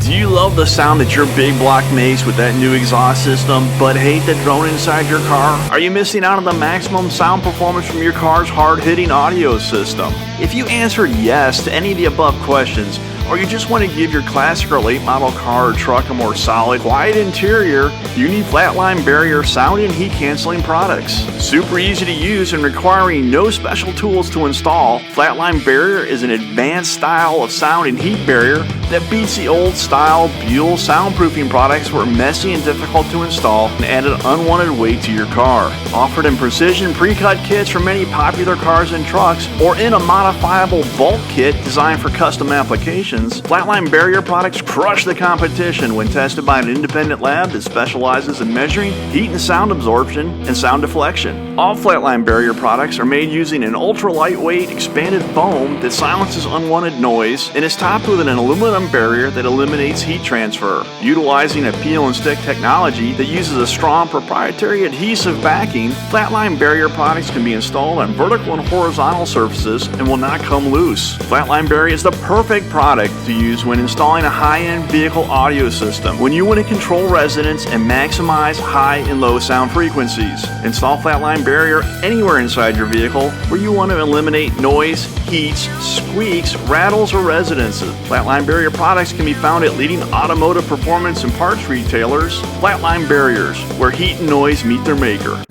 Do you love the sound that your big block makes with that new exhaust system, but hate the drone inside your car? Are you missing out on the maximum sound performance from your car's hard-hitting audio system? If you answered yes to any of the above questions, or you just want to give your classic or late model car or truck a more solid, quiet interior, you need Flatline Barrier sound and heat canceling products. Super easy to use and requiring no special tools to install, Flatline Barrier is an advanced style of sound and heat barrier that beats the old style Buell soundproofing products who are messy and difficult to install and add an unwanted weight to your car. Offered in precision pre-cut kits for many popular cars and trucks, or in a modifiable bulk kit designed for custom applications, Flatline Barrier products crush the competition when tested by an independent lab that specializes in measuring heat and sound absorption and sound deflection. All Flatline Barrier products are made using an ultra-lightweight expanded foam that silences unwanted noise and is topped with an aluminum barrier that eliminates heat transfer. Utilizing a peel and stick technology that uses a strong proprietary adhesive backing, Flatline Barrier products can be installed on vertical and horizontal surfaces and will not come loose. Flatline Barrier is the perfect product to use when installing a high-end vehicle audio system, when you want to control resonance and maximize high and low sound frequencies. Install Flatline Barrier anywhere inside your vehicle where you want to eliminate noise, heats, squeaks, rattles, or resonances. Flatline Barrier products can be found at leading automotive performance and parts retailers. Flatline Barriers, where heat and noise meet their maker.